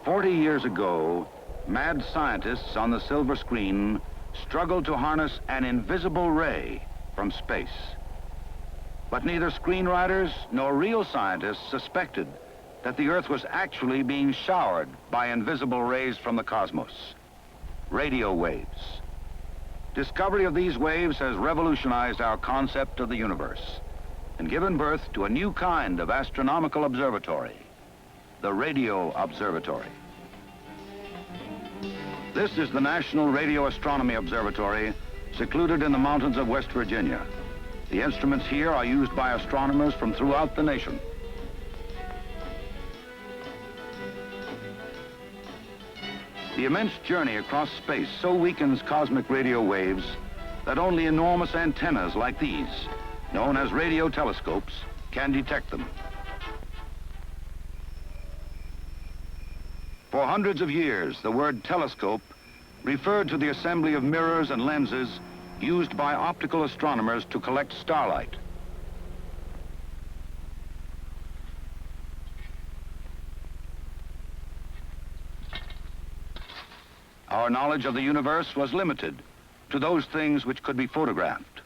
40 years ago, mad scientists on the silver screen struggled to harness an invisible ray from space. But neither screenwriters nor real scientists suspected that the Earth was actually being showered by invisible rays from the cosmos, radio waves. Discovery of these waves has revolutionized our concept of the universe and given birth to a new kind of astronomical observatory, the radio observatory. This is the National Radio Astronomy Observatory, secluded in the mountains of West Virginia. The instruments here are used by astronomers from throughout the nation. The immense journey across space so weakens cosmic radio waves that only enormous antennas like these, known as radio telescopes, can detect them. For hundreds of years, the word telescope referred to the assembly of mirrors and lenses used by optical astronomers to collect starlight. Our knowledge of the universe was limited to those things which could be photographed.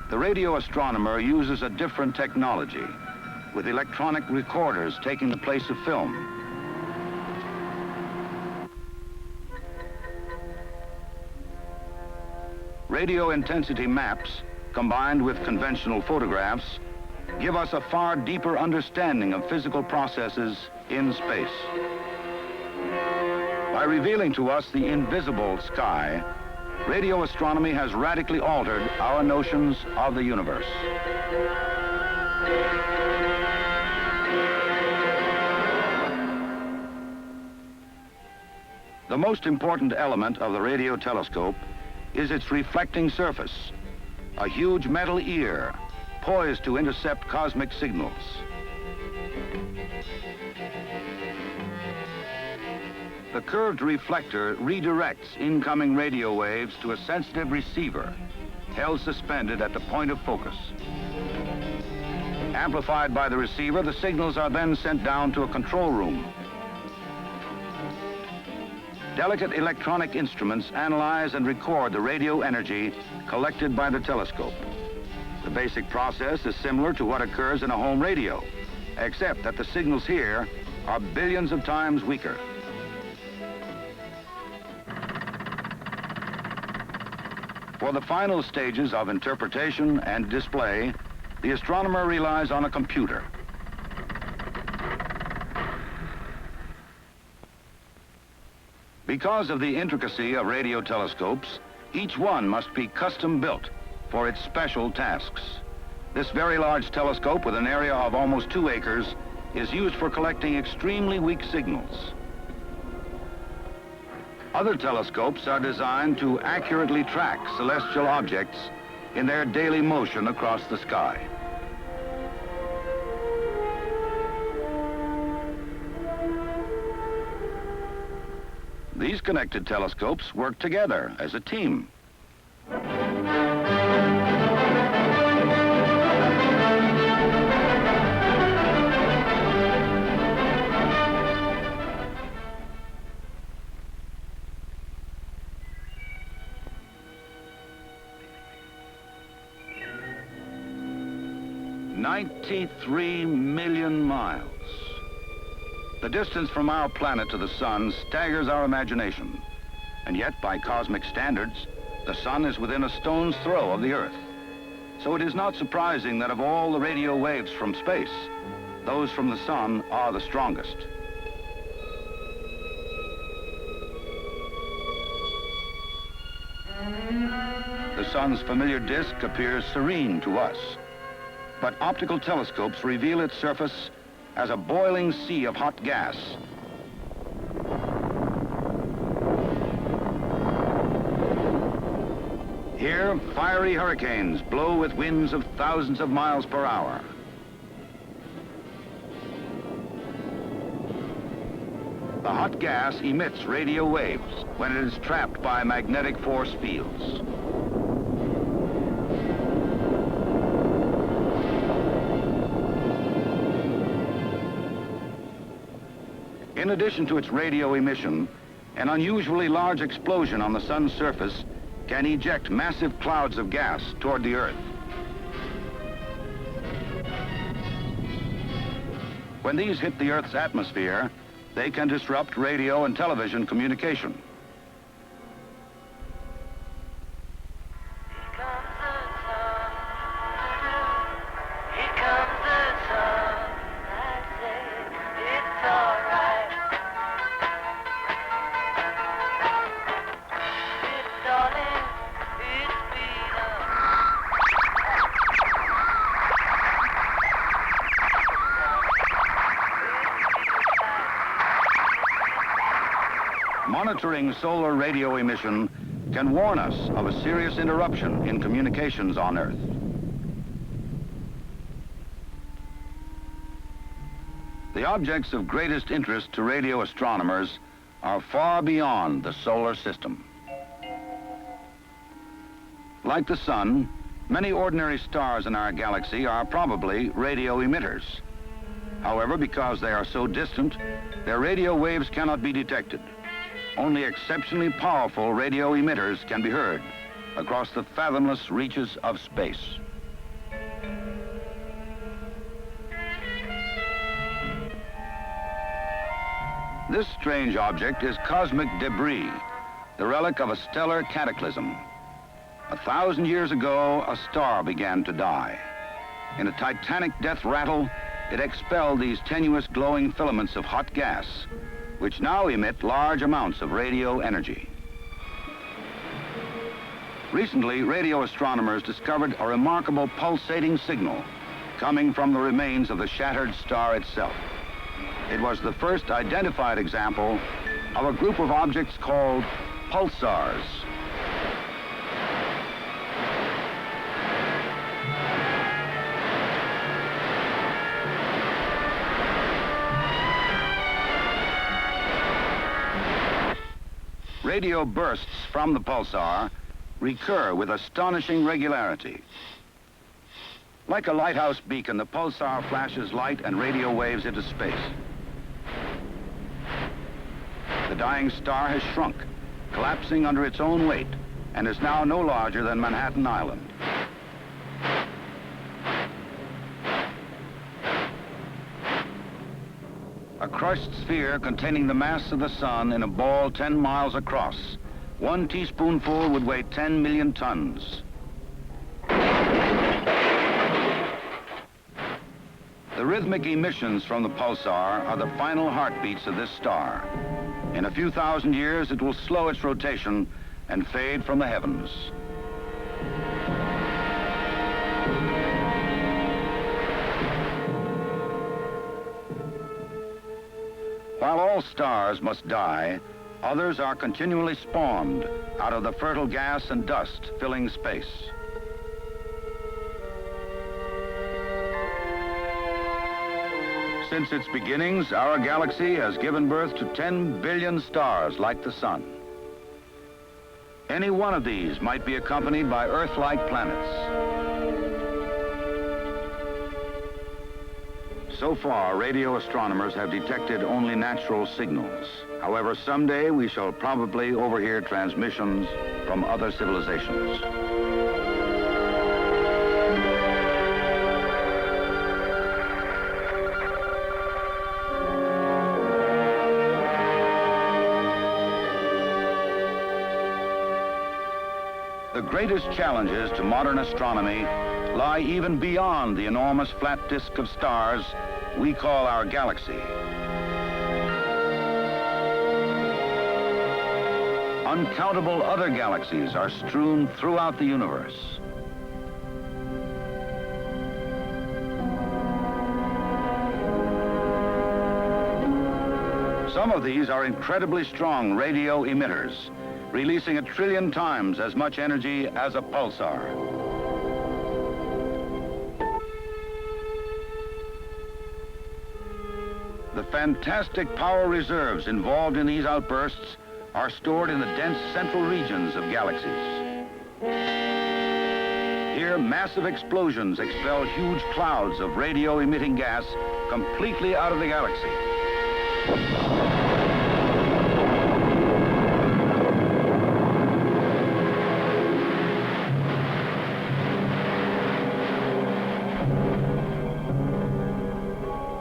The radio astronomer uses a different technology, with electronic recorders taking the place of film. Radio intensity maps, combined with conventional photographs, give us a far deeper understanding of physical processes in space. By revealing to us the invisible sky, radio astronomy has radically altered our notions of the universe. The most important element of the radio telescope is its reflecting surface, a huge metal ear poised to intercept cosmic signals. The curved reflector redirects incoming radio waves to a sensitive receiver held suspended at the point of focus. Amplified by the receiver, the signals are then sent down to a control room. Delicate electronic instruments analyze and record the radio energy collected by the telescope. The basic process is similar to what occurs in a home radio, except that the signals here are billions of times weaker. For the final stages of interpretation and display, the astronomer relies on a computer. Because of the intricacy of radio telescopes, each one must be custom built for its special tasks. This very large telescope, with an area of almost 2 acres, is used for collecting extremely weak signals. Other telescopes are designed to accurately track celestial objects in their daily motion across the sky. These connected telescopes work together as a team. "93 million miles. The distance from our planet to the sun staggers our imagination. And yet, by cosmic standards, the sun is within a stone's throw of the Earth. So it is not surprising that of all the radio waves from space, those from the sun are the strongest. The sun's familiar disk appears serene to us, but optical telescopes reveal its surface as a boiling sea of hot gas. Here, fiery hurricanes blow with winds of thousands of miles per hour. The hot gas emits radio waves when it is trapped by magnetic force fields. In addition to its radio emission, an unusually large explosion on the sun's surface can eject massive clouds of gas toward the Earth. When these hit the Earth's atmosphere, they can disrupt radio and television communication. Monitoring solar radio emission can warn us of a serious interruption in communications on Earth. The objects of greatest interest to radio astronomers are far beyond the solar system. Like the sun, many ordinary stars in our galaxy are probably radio emitters. However, because they are so distant, their radio waves cannot be detected. Only exceptionally powerful radio emitters can be heard across the fathomless reaches of space. This strange object is cosmic debris, the relic of a stellar cataclysm. 1,000 years ago, a star began to die. In a titanic death rattle, it expelled these tenuous glowing filaments of hot gas, which now emit large amounts of radio energy. Recently, radio astronomers discovered a remarkable pulsating signal coming from the remains of the shattered star itself. It was the first identified example of a group of objects called pulsars. Radio bursts from the pulsar recur with astonishing regularity. Like a lighthouse beacon, the pulsar flashes light and radio waves into space. The dying star has shrunk, collapsing under its own weight, and is now no larger than Manhattan Island. A crushed sphere containing the mass of the sun in a ball 10 miles across. 1 teaspoonful would weigh 10 million tons. The rhythmic emissions from the pulsar are the final heartbeats of this star. In a few thousand years, it will slow its rotation and fade from the heavens. While all stars must die, others are continually spawned out of the fertile gas and dust filling space. Since its beginnings, our galaxy has given birth to 10 billion stars like the sun. Any one of these might be accompanied by Earth-like planets. So far, radio astronomers have detected only natural signals. However, someday we shall probably overhear transmissions from other civilizations. The greatest challenges to modern astronomy lie even beyond the enormous flat disk of stars we call our galaxy. Uncountable other galaxies are strewn throughout the universe. Some of these are incredibly strong radio emitters, releasing 1 trillion times as much energy as a pulsar. The fantastic power reserves involved in these outbursts are stored in the dense central regions of galaxies. Here, massive explosions expel huge clouds of radio-emitting gas completely out of the galaxy.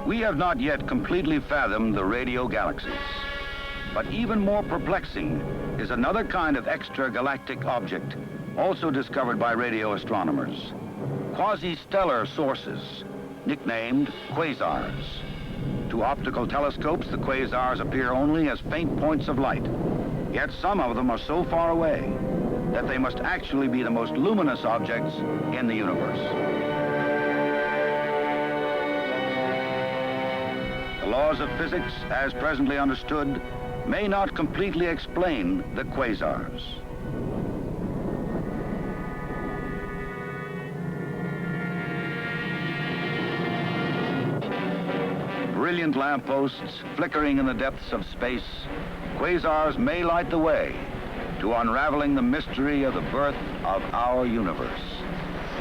We have not yet completely fathomed the radio galaxies. But even more perplexing is another kind of extragalactic object, also discovered by radio astronomers. Quasi-stellar sources, nicknamed quasars. To optical telescopes, the quasars appear only as faint points of light. Yet some of them are so far away that they must actually be the most luminous objects in the universe. The laws of physics, as presently understood, may not completely explain the quasars. Brilliant lampposts flickering in the depths of space, quasars may light the way to unraveling the mystery of the birth of our universe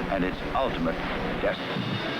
and its ultimate destiny.